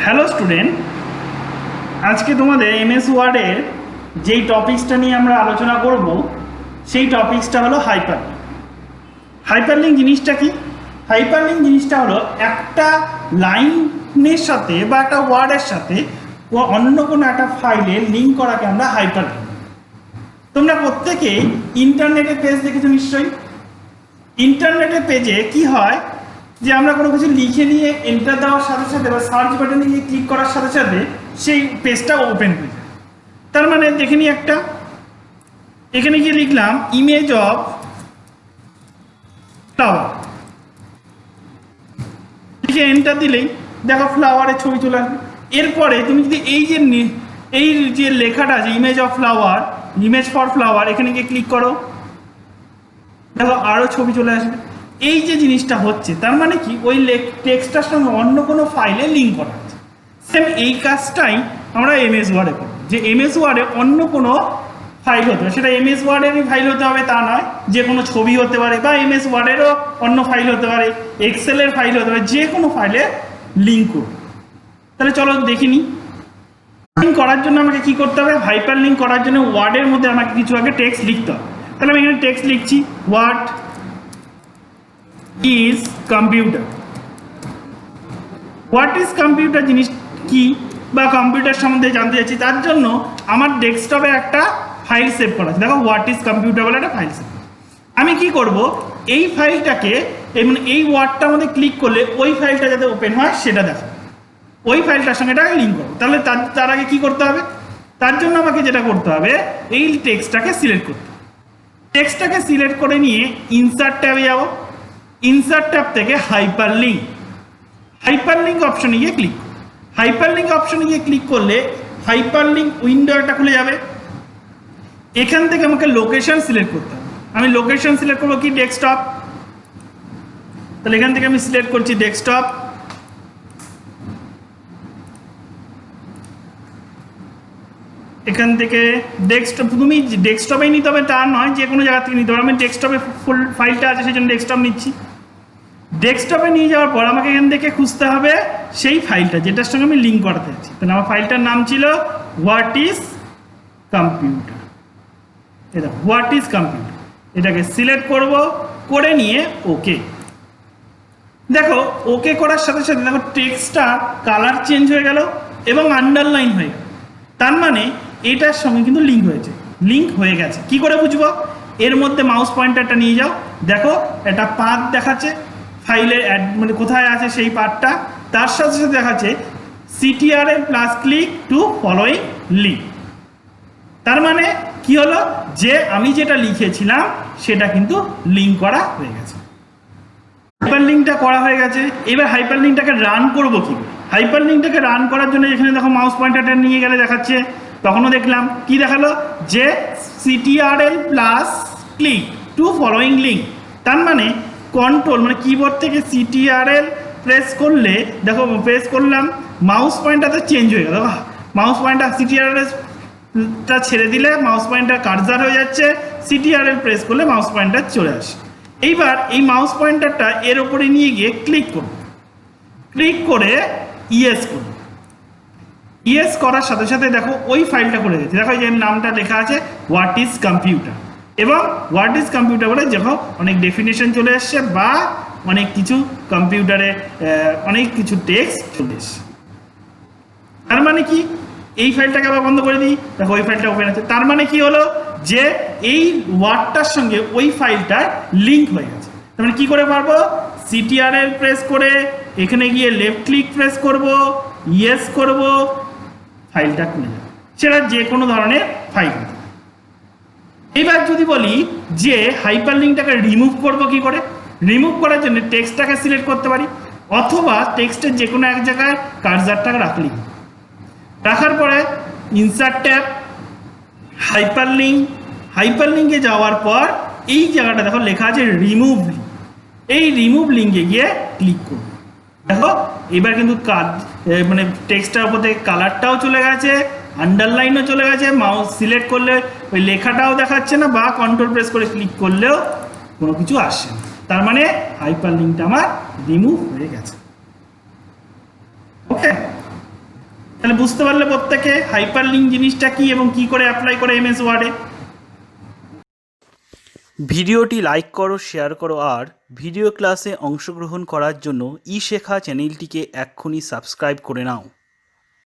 Hello student, আজকে তোমাদের MS ওয়ার্ডের যেই টপিকসটা নিয়ে আমরা আলোচনা করব সেই টপিকসটা হলো হাইপারলিঙ্ক। হাইপারলিঙ্ক জিনিসটা কি? হাইপারলিঙ্ক জিনিসটা হলো একটা লাইনের সাথে বা একটা ওয়ার্ডের সাথে অন্য কোনো একটা ফাইলে লিঙ্ক করাকে আমরা হাইপারলিঙ্ক। তোমরা প্রত্যেকেই ইন্টারনেটের পেজ দেখেছো নিশ্চয়ই। ইন্টারনেটের পেজে কি হয় যে আমরা কোনো কিছু লিখে নিয়ে এন্টার দেওয়ার সাথে সাথে বা সার্চ বাটনে গিয়ে ক্লিক করার সাথে সাথে সেই পেজটা ওপেন হয়ে যায়। তার মানে দেখে নিই একটা, এখানে গিয়ে লিখলাম ইমেজ অফ ফ্লাওয়ার, লিখে এন্টার দিলেই দেখো ফ্লাওয়ারের ছবি চলে আসবে। এরপরে তুমি যদি এই যে লেখাটা আছে image of flower, image for flower, এখানে গিয়ে ক্লিক করো, দেখো আরও ছবি চলে আসবে। এই যে জিনিসটা হচ্ছে তার মানে কি ওই টেক্সটটার সঙ্গে অন্য কোনো ফাইলে লিঙ্ক করা আছে। সেম এই কাজটাই আমরা এমএস ওয়ার্ডে করব, যে এমএস ওয়ার্ডে অন্য কোনো ফাইল হতে হবে, সেটা এমএস ওয়ার্ডেরই ফাইল হতে হবে তা নয়, যে কোনো ছবি হতে পারে বা এমএস ওয়ার্ডেরও অন্য ফাইল হতে পারে, এক্সেলের ফাইল হতে পারে, যে কোনো ফাইলে লিঙ্ক করব। তাহলে চলো দেখি নিই। লিঙ্ক করার জন্য আমাকে কি করতে হবে? হাইপার লিঙ্ক করার জন্য ওয়ার্ডের মধ্যে আমাকে কিছু আগে টেক্সট লিখতে হবে। তাহলে আমি এখানে টেক্সট লিখছি, what is computer. What is computer জিনিস কি বা কম্পিউটার সম্বন্ধে জানতে চাচ্ছি, তার জন্য আমার ডেস্কটপে একটা ফাইল সেভ করা আছে। দেখো হোয়াট ইজ কম্পিউটার বলে একটা ফাইল সেভ। আমি কি করব, এই ফাইলটাকে মানে এই ওয়ার্ডটার মধ্যে ক্লিক করলে ওই ফাইলটা যাতে ওপেন হয় সেটা দেখো, ওই ফাইলটার সঙ্গে এটাকে লিঙ্ক করবো। তাহলে তার আগে কী করতে হবে? তার জন্য আমাকে যেটা করতে হবে, এই টেক্সটটাকে সিলেক্ট করতে হবে। টেক্সটটাকে সিলেক্ট করে নিয়ে ইনসার্ট ট্যাবে যাব, ইনসার্ট ট্যাব থেকে হাইপারলিঙ্ক, হাইপারলিঙ্ক অপশনে গিয়ে ক্লিক। হাইপারলিঙ্ক অপশনে গিয়ে ক্লিক করলে হাইপারলিঙ্ক উইন্ডো একটা খুলে যাবে। এখান থেকে আমাকে লোকেশন সিলেক্ট করতে হবে। আমি লোকেশন সিলেক্ট করবো কি? ডেস্কটপ। তাহলে এখান থেকে আমি সিলেক্ট করছি ডেস্কটপ। এখান থেকে ডেস্কটপ, তুমি ডেস্কটপেই নিতে হবে তা নয়, যে কোনো জায়গা থেকে নিতে হবে। আমি ডেস্কটপে ফুল ফাইলটা আছে সেই জন্য ডেস্কটপ নিচ্ছি। ডেস্কটপে নিয়ে যাওয়ার পর আমাকে এখান থেকে খুঁজতে হবে সেই ফাইলটা যেটার সঙ্গে আমি লিঙ্ক করাতে চাচ্ছি। তাহলে আমার ফাইলটার নাম ছিল হোয়াট ইজ কম্পিউটার। এটা হোয়াট ইজ কম্পিউটার, এটাকে সিলেক্ট করব, করে নিয়ে ওকে। দেখো ওকে করার সাথে সাথে দেখো টেক্সটটা কালার চেঞ্জ হয়ে গেল এবং আন্ডারলাইন হয়ে গেল। তার মানে এটার সঙ্গে কিন্তু লিঙ্ক হয়েছে, লিঙ্ক হয়ে গেছে। কি করে বুঝবো? এর মধ্যে মাউস পয়েন্টারটা নিয়ে যাও, দেখো একটা পাথ দেখাচ্ছে ফাইলের মানে কোথায় আছে সেই পাথটা, তার সাথে সাথে দেখাচ্ছে CTRL plus click to following link. তার মানে কি হলো, যে আমি যেটা লিখেছিলাম সেটা কিন্তু লিঙ্ক করা হয়ে গেছে। হাইপারলিঙ্কটা করা হয়ে গেছে। এবার হাইপারলিঙ্কটাকে রান করব কি? হাইপারলিঙ্কটাকে রান করার জন্য এখানে দেখো মাউস পয়েন্টারটা নিয়ে গেলে দেখাচ্ছে, তখনও দেখলাম কি দেখালো, যে CTRL plus click to following link. তার মানে কন্ট্রোল মানে কিবোর্ড থেকে CTRL প্রেস করলে দেখো, প্রেস করলাম, মাউস পয়েন্টারটা চেঞ্জ হয়ে গেল। মাউস পয়েন্টার CTRLটা ছেড়ে দিলে মাউস পয়েন্টার কার্সার হয়ে যাচ্ছে, CTRL প্রেস করলে মাউস পয়েন্টার চলে আসে। এইবার এই মাউস পয়েন্টারটা এর ওপরে নিয়ে গিয়ে ক্লিক করব, ক্লিক করে ইয়েস করব। ইয়েস করার সাথে সাথে দেখো ওই ফাইলটা খুলে গেছে। দেখো যে নামটা লেখা আছে হোয়াট ইজ কম্পিউটার, এবং হোয়াট ইজ কম্পিউটার বলে দেখো অনেক ডেফিনেশন চলে এসছে বা অনেক কিছু কম্পিউটারে অনেক কিছু টেক্সট চলে এসছে। তার মানে কি, এই ফাইলটাকে আবার বন্ধ করে দিই, দেখো ওই ফাইলটা ওপেন আছে। তার মানে কি হলো, যে এই ওয়ার্ডটার সঙ্গে ওই ফাইলটার লিঙ্ক হয়ে গেছে। তার মানে কি করে পারবো? CTRL প্রেস করে এখানে গিয়ে লেফট ক্লিক প্রেস করব, ইয়েস করব, ফাইলটা খুলে যাবে। সেটা যে কোনো ধরনের ফাইল। এবার যদি বলি যে হাইপারলিঙ্কটাকে রিমুভ করব কি করে? রিমুভ করার জন্য টেক্সটটাকে সিলেক্ট করতে পারি, অথবা টেক্সটের যে কোনো এক জায়গায় কার্সারটাকে রাখলি, রাখার পরে ইনসার্ট ট্যাব, হাইপারলিঙ্ক, হাইপারলিঙ্কে যাওয়ার পর এই জায়গাটা দেখো লেখা আছে রিমুভ লিঙ্ক। এই রিমুভ লিঙ্কে গিয়ে ক্লিক করব। দেখো এবার কিন্তু মানে টেক্সটটার উপর থেকে কালারটাও চলে গেছে, আন্ডারলাইনও চলে গেছে, মাউস সিলেক্ট করলে ওই লেখাটাও দেখাচ্ছে না, বা কন্ট্রোল প্রেস করে ক্লিক করলেও কোনো কিছু আসছে না। তার মানে হাইপারলিঙ্কটা আমার রিমুভ হয়ে গেছে। ওকে, তাহলে বুঝতে পারলে প্রত্যেকে হাইপারলিঙ্ক জিনিসটা কি এবং কি করে অ্যাপ্লাই করে এমএস ওয়ার্ডে। ভিডিওটি লাইক করো, শেয়ার করো আর ভিডিও ক্লাসে অংশগ্রহণ করার জন্য ই শেখা চ্যানেলটিকে এক্ষুনি সাবস্ক্রাইব করে নাও।